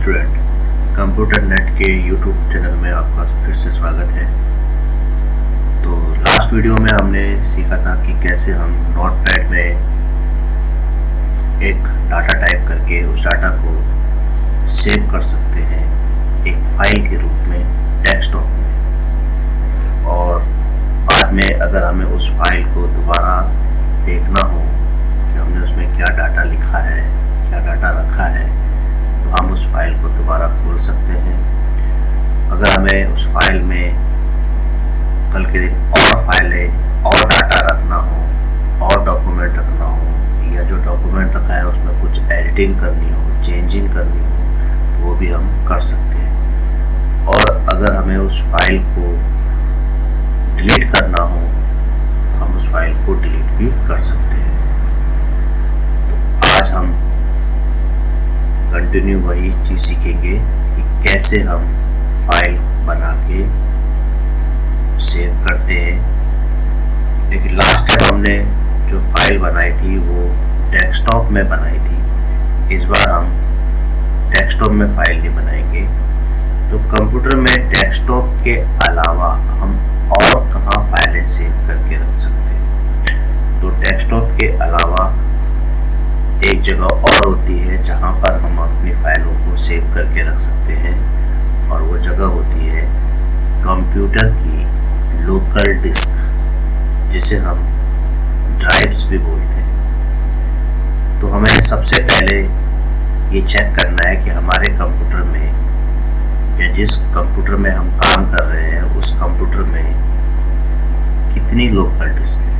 Student, computer net के YouTube channel में आपका फिर से स्वागत है। तो लास्ट वीडियो में हमने सीखा था कि कैसे हम नोटपैड में एक डाटा टाइप करके उस डाटा को सेव कर सकते हैं एक फाइल के रूप में डेस्कटॉप में, और बाद में अगर हमें उस फाइल को दोबारा देखना हो कि हमने उसमें क्या डाटा लिखा है, क्या डाटा रखा है, तो हम उस फाइल को दोबारा खोल सकते हैं। अगर हमें उस फाइल में कल के दिन और फाइलें और डाटा रखना हो और डॉक्यूमेंट रखना हो, या जो डॉक्यूमेंट रखा है उसमें कुछ एडिटिंग करनी हो, चेंजिंग करनी हो, तो वो भी हम कर सकते हैं। और अगर हमें उस फाइल को डिलीट करना हो तो हम उस फाइल को डिलीट भी कर सकते हैं। तो आज हम कंटिन्यू वही चीज़ सीखेंगे कि कैसे हम फाइल बना के सेव करते हैं। लेकिन लास्ट टाइम हमने जो फाइल बनाई थी वो डेस्कटॉप में बनाई थी। इस बार हम डेस्कटॉप में फाइल नहीं बनाएंगे। तो कंप्यूटर में डेस्कटॉप के अलावा हम और कहाँ फाइलें सेव करके रख सकते हैं। तो डेस्कटॉप के अलावा एक जगह और होती है जहाँ पर हम अपनी फाइलों को सेव करके रख सकते हैं, और वो जगह होती है कंप्यूटर की लोकल डिस्क, जिसे हम ड्राइव्स भी बोलते हैं। तो हमें सबसे पहले ये चेक करना है कि हमारे कंप्यूटर में या जिस कंप्यूटर में हम काम कर रहे हैं उस कंप्यूटर में कितनी लोकल डिस्क है।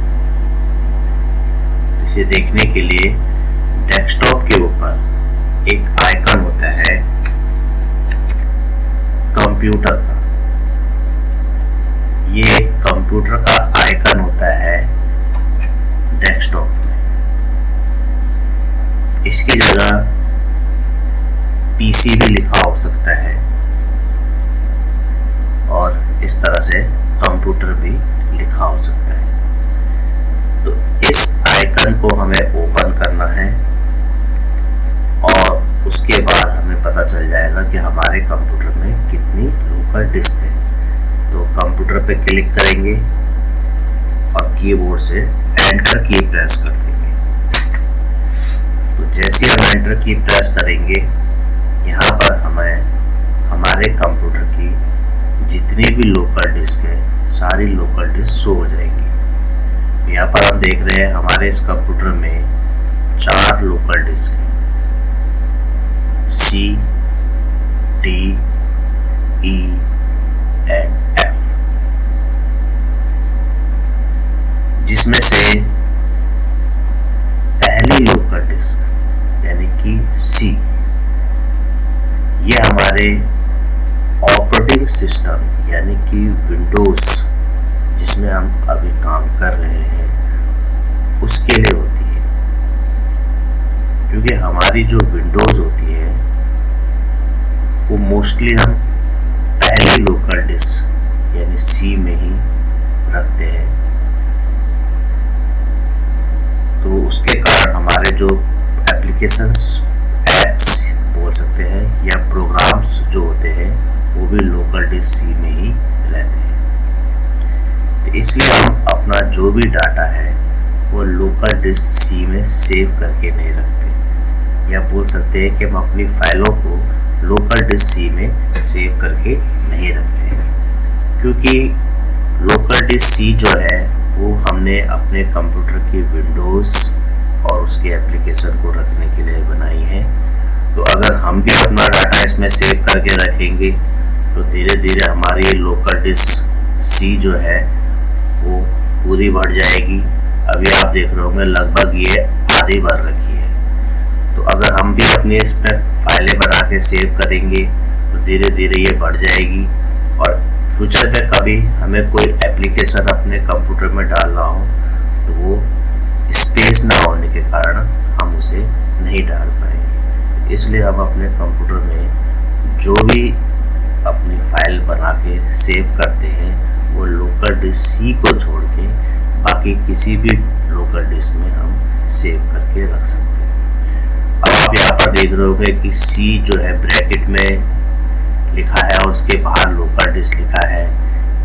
इसे देखने के लिए डेस्कटॉप के ऊपर एक आइकन होता है कंप्यूटर का। ये कंप्यूटर का आइकन होता है डेस्कटॉप में। इसकी जगह पीसी भी लिखा हो सकता है, और इस तरह से कंप्यूटर भी लिखा हो सकता है। तो इस आइकन को हमें ओपन करना है, और उसके बाद हमें पता चल जाएगा कि हमारे कंप्यूटर में कितनी लोकल डिस्क है। तो कंप्यूटर पे क्लिक करेंगे और कीबोर्ड से एंटर की प्रेस कर देंगे। तो जैसे हम एंटर की प्रेस करेंगे, यहाँ पर हमें हमारे कंप्यूटर की जितनी भी लोकल डिस्क है सारी लोकल डिस्क शो हो जाएंगी। यहाँ पर हम देख रहे हैं हमारे इस कंप्यूटर में 4 लोकल डिस्क है, C, D, E and F, जिसमें से पहली लोकल डिस्क यानी कि C, ये हमारे ऑपरेटिंग सिस्टम यानी कि विंडोज जिसमें हम अभी काम कर रहे हैं उसके लिए होती है। क्योंकि हमारी जो विंडोज होती है वो मोस्टली हम पहली लोकल डिस्क यानी C में ही रखते हैं। तो उसके कारण हमारे जो एप्लीकेशंस, एप्स बोल सकते हैं, या प्रोग्राम्स जो होते हैं वो भी लोकल डिस्क C में ही रहते हैं। तो इसलिए हम अपना जो भी डाटा है वो लोकल डिस्क C में सेव करके नहीं रखते, या बोल सकते हैं कि हम अपनी फाइलों को लोकल डिस्क C में सेव करके नहीं रखते हैं। क्योंकि लोकल डिस्क C जो है वो हमने अपने कंप्यूटर की विंडोज़ और उसके एप्लीकेशन को रखने के लिए बनाई है। तो अगर हम भी अपना डाटा इसमें सेव करके रखेंगे तो धीरे धीरे हमारी लोकल डिस्क C जो है वो पूरी बढ़ जाएगी। अभी आप देख रहे होंगे लगभग ये आधी भर रखी है। तो अगर हम भी अपनी इसमें फाइलें बना के सेव करेंगे तो धीरे धीरे ये बढ़ जाएगी, और फ्यूचर में कभी हमें कोई एप्लीकेशन अपने कंप्यूटर में डालना हो तो वो स्पेस ना होने के कारण हम उसे नहीं डाल पाएंगे। इसलिए हम अपने कंप्यूटर में जो भी अपनी फाइल बना के सेव करते हैं वो लोकल डिस्क C को छोड़ के बाकी किसी भी लोकल डिस्क में हम सेव करके रख सकते हैं। अब आप यहाँ पर देख रहे होगे कि सी जो है ब्रैकेट में लिखा है और उसके बाहर लोकल डिस्क लिखा है।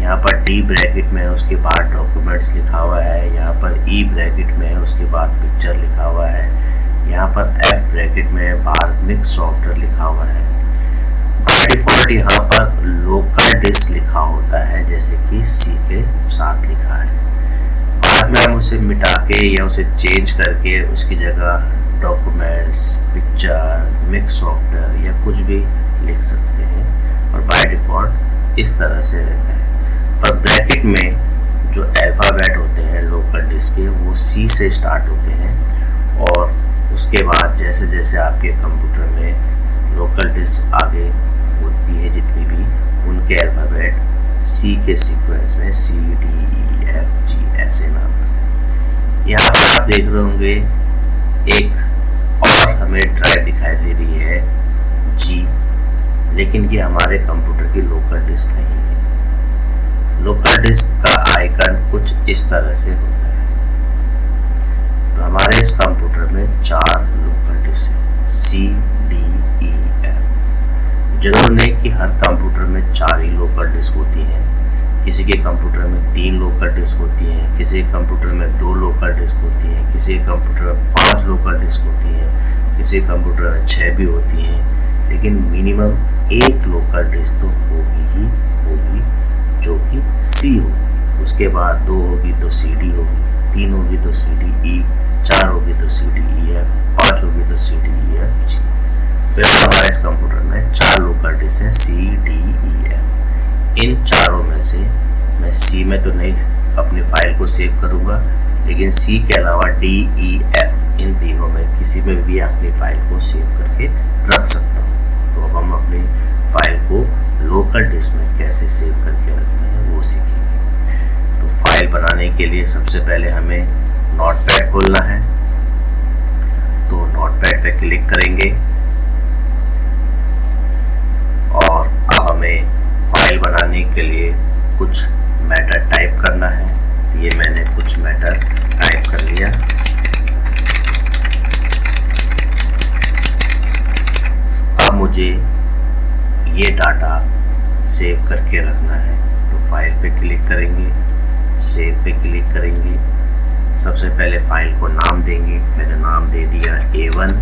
यहाँ पर डी ब्रैकेट में है, उसके बाद डॉक्यूमेंट्स लिखा हुआ है। यहाँ पर ई ब्रैकेट में है, उसके बाद पिक्चर लिखा हुआ है। यहाँ पर एफ ब्रैकेट में बाहर मिक्स सॉफ्टवेयर लिखा हुआ है। बाय डिफॉल्ट यहाँ पर लोकल डिस्क लिखा होता है, जैसे कि सी के साथ लिखा है। बाद में हम उसे मिटा के या उसे चेंज करके उसकी जगह डॉक्यूमेंट्स, पिक्चर, मिक्स सॉफ्टवेयर या कुछ भी लिख सकते हैं और बाय डिफॉल्ट इस तरह से रहता है। पर ब्रैकेट में जो अल्फ़ाबेट होते हैं लोकल डिस्क के, वो सी से स्टार्ट होते हैं और उसके बाद जैसे जैसे आपके कंप्यूटर में लोकल डिस्क आगे होती है जितनी भी, उनके अल्फ़ाबेट सी के सीक्वेंस में सी, डी, ई, एफ, जी ऐसे नाम है। यहाँ पर आप देख रहे होंगे एक और हमें ड्राइव दिखाई दे रही है जी, लेकिन ये हमारे कंप्यूटर की लोकल डिस्क नहीं है। लोकल डिस्क का आइकन कुछ इस तरह से होता है। तो हमारे इस कंप्यूटर में 4 लोकल डिस्क है, सी, डी, ई, एफ। जरूर नहीं कि हर कंप्यूटर में 4 ही लोकल डिस्क होती हैं। किसी के कंप्यूटर में 3 लोकल डिस्क होती हैं, किसी के कंप्यूटर में 2 लोकल डिस्क होती हैं, किसी के कंप्यूटर में 5 लोकल डिस्क होती हैं, किसी कंप्यूटर में 6 भी होती हैं। लेकिन मिनिमम 1 लोकल डिस्क तो होगी ही होगी, जो कि सी होगी। उसके बाद 2 होगी तो सी डी होगी, 3 होगी तो सी डी ई, 4 होगी तो सी डी ई एफ, 5 होगी तो C D E F G. फिर हमारे इस कंप्यूटर में 4 लोकल डिस्क हैं, सी, डी, ई, एफ। इन चारों में से मैं सी में तो नहीं अपनी फाइल को सेव करूँगा, लेकिन सी के अलावा डी, ई, एफ इन तीनों में किसी में भी अपनी फाइल को सेव करके रख सकता हूँ। तो अब हम अपनी फाइल को लोकल डिस्क में कैसे सेव करके रखते हैं वो सीखेंगे। तो फाइल बनाने के लिए सबसे पहले हमें नोटपैड खोलना है। तो नोटपैड पे क्लिक करेंगे और अब हमें फाइल बनाने के लिए कुछ मैटर टाइप करना है। तो ये मैंने कुछ मैटर टाइप कर लिया। अब मुझे ये डाटा सेव करके रखना है। तो फाइल पे क्लिक करेंगे, सेव पे क्लिक करेंगे। सबसे पहले फाइल को नाम देंगे। मैंने नाम दे दिया A1।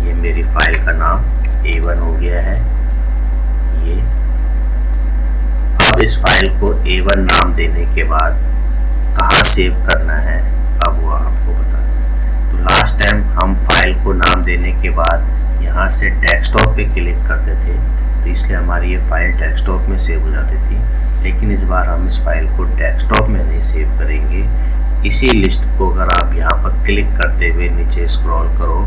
ये मेरी फाइल का नाम A1 हो गया है। ये अब इस फाइल को A1 नाम देने के बाद कहाँ सेव करना है अब वो आपको बता दें। तो लास्ट टाइम हम फाइल को नाम देने के बाद यहाँ से डेस्कटॉप पे क्लिक करते थे, तो इसलिए हमारी ये फाइल डेस्कटॉप में सेव हो जाती थी। लेकिन इस बार हम इस फाइल को डेस्कटॉप में नहीं सेव करेंगे। इसी लिस्ट को अगर आप यहाँ पर क्लिक करते हुए नीचे स्क्रॉल करो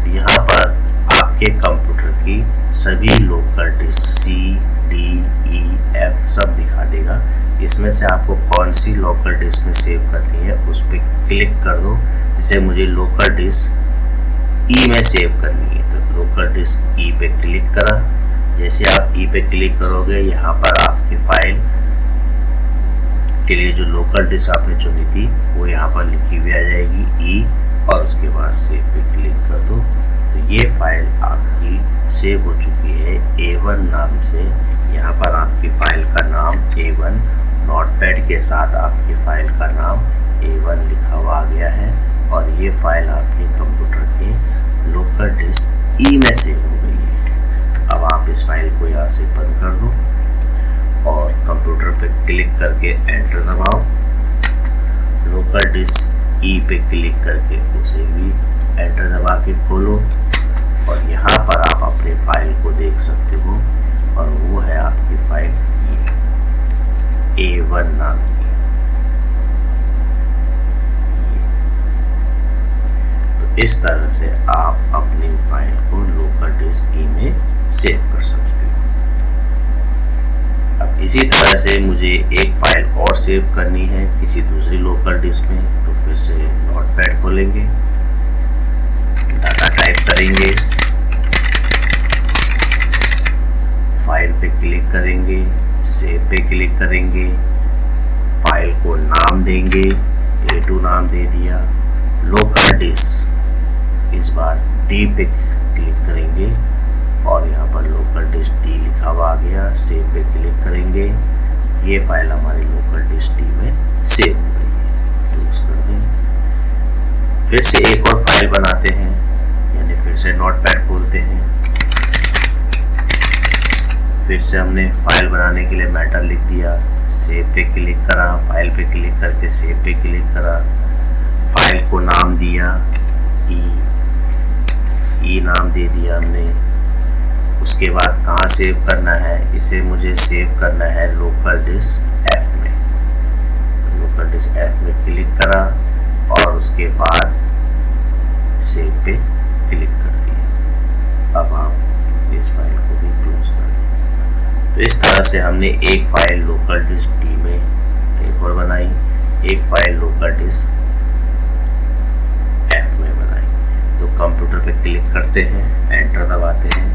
तो यहाँ पर आपके कंप्यूटर की सभी लोकल डिस्क सी, डी, ई, एफ सब दिखा देगा। इसमें से आपको कौन सी लोकल डिस्क में सेव करनी है उस पर क्लिक कर दो। जैसे मुझे लोकल डिस्क ई में सेव करनी है, तो लोकल डिस्क ई पे क्लिक करा। जैसे आप ई पे क्लिक करोगे, यहाँ पर आपकी फाइल के लिए जो लोकल डिस्क आपने चुनी थी वो यहाँ पर लिखी हुई आ जाएगी ई, और उसके बाद सेव पे क्लिक कर दो। तो ये फाइल आपकी सेव हो चुकी है A1 नाम से। यहाँ पर आपकी फाइल का नाम A1 नोटपैड के साथ आपकी फाइल का नाम A1 लिखा हुआ आ गया है, और ये फाइल आपके कंप्यूटर के लोकल डिस्क ई में सेव हो गई है। अब आप इस फाइल को यहाँ से बंद कर दो और कंप्यूटर पे क्लिक करके एंटर दबाओ। लोकल डिस्क ई पे क्लिक करके उसे भी एंटर दबा के खोलो, और यहाँ पर आप अपनी फाइल को देख सकते हो, और वो है आपकी फाइल ये A1 नाम की। तो इस तरह से आप अपनी फाइल को लोकल डिस्क ई में सेव कर सकते हो। अब इसी तरह से मुझे एक फाइल और सेव करनी है किसी दूसरी लोकल डिस्क में। तो फिर से नोटपैड खोलेंगे, डाटा टाइप करेंगे, फाइल पे क्लिक करेंगे, सेव पे क्लिक करेंगे, फाइल को नाम देंगे, A2 नाम दे दिया, लोकल डिस्क इस बार डी पे क्लिक करेंगे और यहाँ पर लोकल डिस्क डी लिखा हुआ आ गया। सेव पे क्लिक करेंगे, ये फाइल हमारी लोकल डिस्क डी में सेव हो गई है। क्लोज कर दें। फिर से एक और फाइल बनाते हैं, यानी फिर से नोटपैड खोलते हैं। फिर से हमने फाइल बनाने के लिए मैटर लिख दिया, सेव पे क्लिक करा, फाइल पे क्लिक करके सेव पे क्लिक करा, फाइल को नाम दिया ई नाम दे दिया हमने। उसके बाद कहाँ सेव करना है, इसे मुझे सेव करना है लोकल डिस्क एफ में। लोकल डिस्क एफ में क्लिक करा और उसके बाद सेव पे क्लिक कर दिया। अब आप इस फाइल को भी क्लोज कर दें। तो इस तरह से हमने एक फाइल लोकल डिस्क डी में एक और बनाई, एक फाइल लोकल डिस्क एफ में बनाई। तो कंप्यूटर पे क्लिक करते हैं, एंटर दबाते हैं,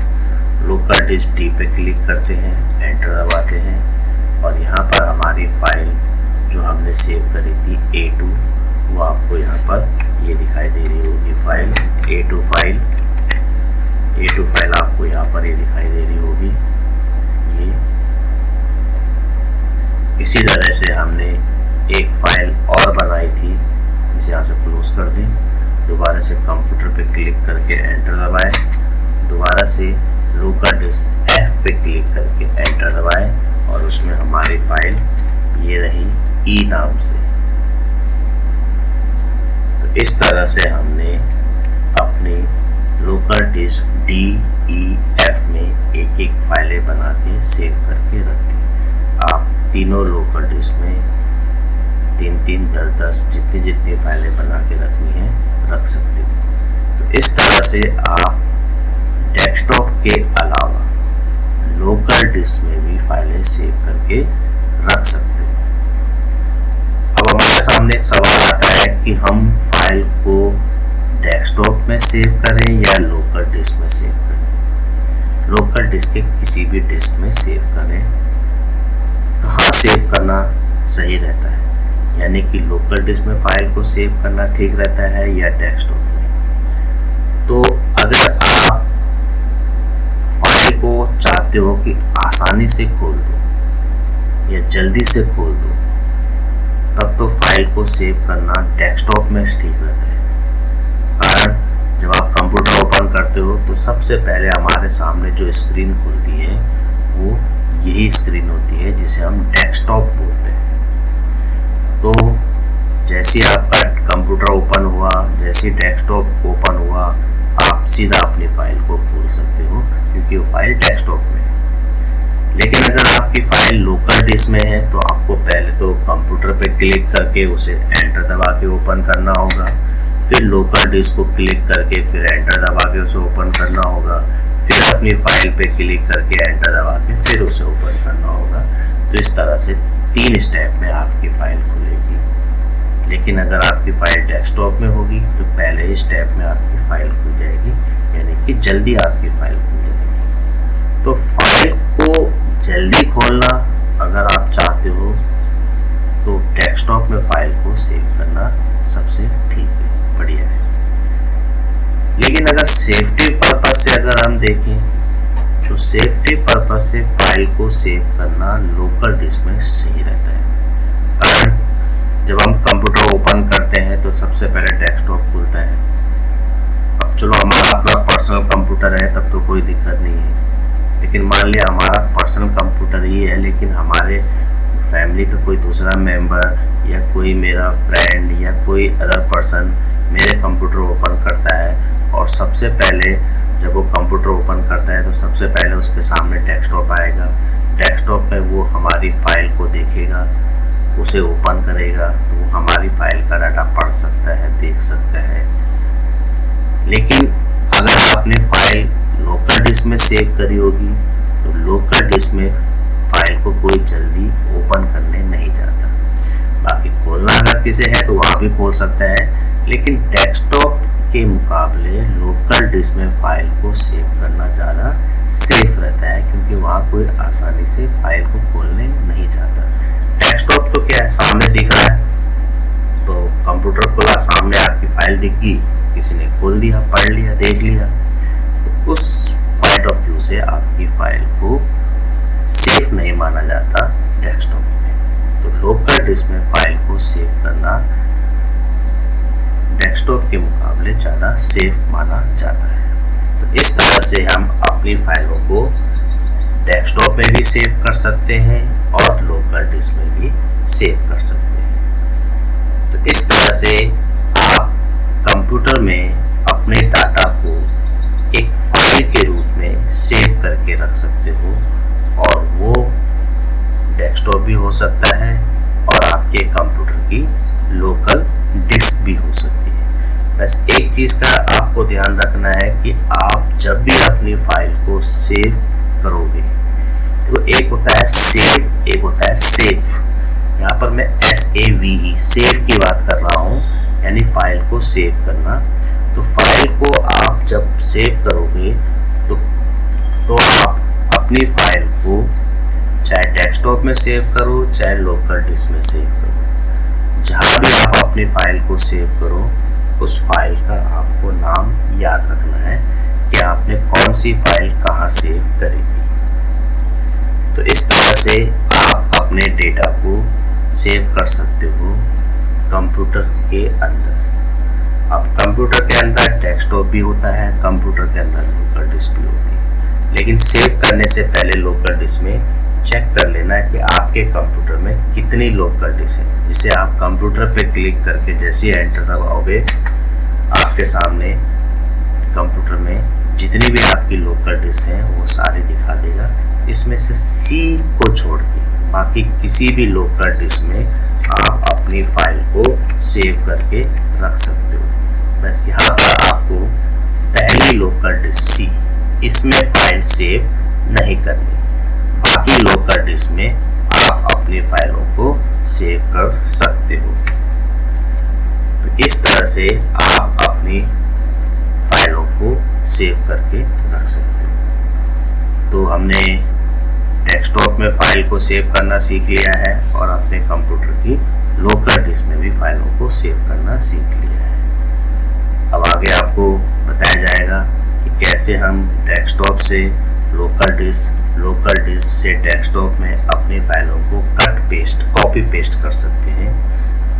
लोकल डिस्क डी पे क्लिक करते हैं, एंटर दबाते हैं और यहाँ पर हमारी फाइल जो हमने सेव करी थी A2, वो आपको यहाँ पर ये दिखाई दे रही होगी फाइल A2 फाइल आपको यहाँ पर ये दिखाई दे रही होगी। ये इसी तरह से हमने एक फाइल और बनाई थी, इसे यहाँ से क्लोज कर दें। दोबारा से कंप्यूटर पे क्लिक करके एंटर दबाएं, दोबारा से लोकल डिस्क एफ पे क्लिक करके एंटर दबाएं और उसमें हमारी फाइल ये रही ई नाम से। तो इस तरह से हमने अपने local disk D E F में एक एक फाइलें बना के सेव करके रख दी। आप तीनों लोकल डिस्क में 3-3, 10-10 जितनी फाइलें बना के रखनी है रख सकते हो। तो इस तरह से आप डेस्कटॉप के अलावा लोकल डिस्क में भी फाइलें सेव करके रख सकते हो। अब हमारे सामने एक सवाल आता है कि हम फाइल को डेस्कटॉप में सेव करें या लोकल डिस्क में सेव करें। लोकल डिस्क के किसी भी डिस्क में सेव करें। कहाँ सेव करना सही रहता है, यानी कि लोकल डिस्क में फाइल को सेव करना ठीक रहता है या डेस्कटॉप में। तो अगर आप फाइल को चाहते हो कि आसानी से खोल दो या जल्दी से खोल दो, तब तो फाइल को सेव करना डेस्कटॉप में ठीक रहता है। कारण जब आप कंप्यूटर ओपन करते हो तो सबसे पहले हमारे सामने जो स्क्रीन खुलती है वो यही स्क्रीन होती है जिसे हम डेस्कटॉप बोलते हैं। तो जैसे ही आपका कंप्यूटर ओपन हुआ, जैसे डेस्कटॉप ओपन हुआ, आप सीधा अपनी फाइल को खोल सकते हो क्योंकि वो फाइल डेस्कटॉप में है। लेकिन अगर आपकी फाइल लोकल डिस्क में है तो आपको पहले तो कंप्यूटर पे क्लिक करके उसे एंटर दबा के ओपन करना होगा, फिर लोकल डिस्क को क्लिक करके फिर एंटर दबा के उसे ओपन करना होगा, फिर अपनी फाइल पे क्लिक करके एंटर दबा के फिर उसे ओपन करना होगा। तो इस तरह से 3 स्टेप में आपकी फाइल खुलेगी। लेकिन अगर आपकी फाइल डेस्कटॉप में होगी तो पहले ही स्टेप में आपकी फाइल खुल जाएगी, यानी कि जल्दी आपकी फाइल खुल जाएगी। तो फाइल को जल्दी खोलना अगर आप चाहते हो तो डेस्कटॉप में फाइल को सेव करना सबसे ठीक है, बढ़िया है। लेकिन अगर सेफ्टी पर्पज से अगर हम देखें तो सेफ्टी पर्पज से फाइल को सेव करना लोकल डिस्क में सही रहता है। कारण जब हम कंप्यूटर ओपन करते हैं तो सबसे पहले डेस्कटॉप खुलता है। अब चलो हमारा अपना पर्सनल कंप्यूटर है तब तो कोई दिक्कत नहीं है, लेकिन मान लिया हमारा पर्सनल कंप्यूटर ही है लेकिन हमारे फैमिली का कोई दूसरा मेंबर या कोई मेरा फ्रेंड या कोई अदर पर्सन मेरे कंप्यूटर ओपन करता है और सबसे पहले जब वो कंप्यूटर ओपन करता है तो सबसे पहले उसके सामने डेस्कटॉप आएगा। डेस्कटॉप में वो हमारी फाइल को देखेगा, उसे ओपन करेगा तो वो हमारी फाइल का डाटा पढ़ सकता है, देख सकता है। लेकिन अगर आपने फाइल लोकल डिस्क में सेव करी होगी तो लोकल डिस्क में फाइल को कोई जल्दी ओपन करने नहीं जाता। बाकी खोलना अगर किसी है तो वहाँ भी खोल सकता है, लेकिन डेस्कटॉप के मुकाबले लोकल डिस्क में फाइल को सेव करना ज़्यादा सेफ रहता है क्योंकि वहाँ कोई आसानी से फाइल को खोलने नहीं जाता। डेस्कटॉप तो क्या है, सामने दिख रहा है, तो कंप्यूटर खोला, सामने आपकी फाइल दिख गई, किसी ने खोल दिया, पढ़ लिया, देख लिया, तो उस पॉइंट ऑफ व्यू से आपकी फाइल को सेफ नहीं माना जाता डेस्कटॉप में। तो लोकल डिस्क में फाइल को सेव करना डेस्कटॉप के मुकाबले ज़्यादा सेफ माना जाता है। तो इस तरह से हम अपनी फाइलों को डेस्कटॉप में भी सेव कर सकते हैं और लोकल डिस्क में भी सेव कर सकते हैं। तो इस तरह से आप कंप्यूटर में अपने डाटा को एक फाइल के रूप में सेव करके रख सकते हो और वो डेस्कटॉप भी हो सकता है और आपके कंप्यूटर की लोकल डिस्क भी हो सकती है। बस एक चीज़ का आपको ध्यान रखना है कि आप जब भी अपनी फाइल को सेव करोगे, तो एक होता है सेव, एक होता है सेफ। यहाँ पर मैं SAVE सेव की बात कर रहा हूँ, यानी फाइल को सेव करना। तो फाइल को आप जब सेव करोगे तो आप अपनी फाइल को चाहे डेस्कटॉप में सेव करो, चाहे लोकल डिस्क में सेव करो, जहाँ भी आप अपनी फाइल को सेव करो, उस फाइल का आपको नाम याद रखना है कि आपने कौन सी फाइल कहाँ सेव करी थी। तो इस तरह से आप अपने डेटा को सेव कर सकते हो कंप्यूटर के अंदर। अब कंप्यूटर के अंदर डेस्कटॉप भी होता है, कंप्यूटर के अंदर लोकल डिस्क भी होती है, लेकिन सेव करने से पहले लोकल डिस्क में चेक कर लेना है कि आपके कंप्यूटर में कितनी लोकल डिस्क है। जिसे आप कंप्यूटर पे क्लिक करके जैसे ही एंटर दबाओगे, आपके सामने कंप्यूटर में जितनी भी आपकी लोकल डिस्क हैं वो सारी दिखा देगा। इसमें से C को छोड़ के बाकी किसी भी लोकल डिस्क में आप अपनी फाइल को सेव करके रख सकते हो। बस यहाँ पर आपको पहली लोकल डिस्क C, इसमें फाइल सेव नहीं करनी, बाकी लोकल डिस्क में आप अपनी फाइलों को सेव कर सकते हो। तो इस तरह से आप अपनी फाइलों को सेव करके रख सकते हो। तो हमने डेस्कटॉप में फाइल को सेव करना सीख लिया है और अपने कंप्यूटर की लोकल डिस्क में भी फाइलों को सेव करना सीख लिया है। अब आगे आपको बताया जाएगा कि कैसे हम डेस्कटॉप से लोकल डिस्क से डेस्कटॉप में अपनी फाइलों को कट पेस्ट, कॉपी पेस्ट कर सकते हैं।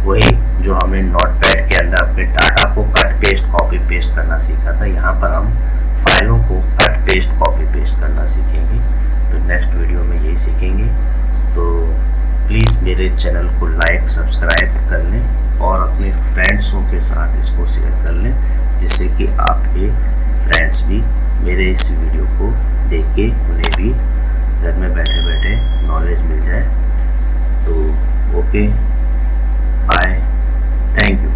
वही जो हमने नोटपैड के अंदर अपने डाटा को कट पेस्ट, कॉपी पेस्ट करना सीखा था, यहाँ पर हम फाइलों को कट पेस्ट, कॉपी पेस्ट करना सीखेंगे। तो नेक्स्ट वीडियो में यही सीखेंगे। तो प्लीज़ मेरे चैनल को लाइक, सब्सक्राइब कर लें और अपने फ्रेंड्सों के साथ इसको शेयर कर लें, जिससे कि आपके फ्रेंड्स भी मेरे इस वीडियो को देख के उन्हें भी घर में बैठे बैठे नॉलेज मिल जाए। तो ओके, बाय, थैंक यू।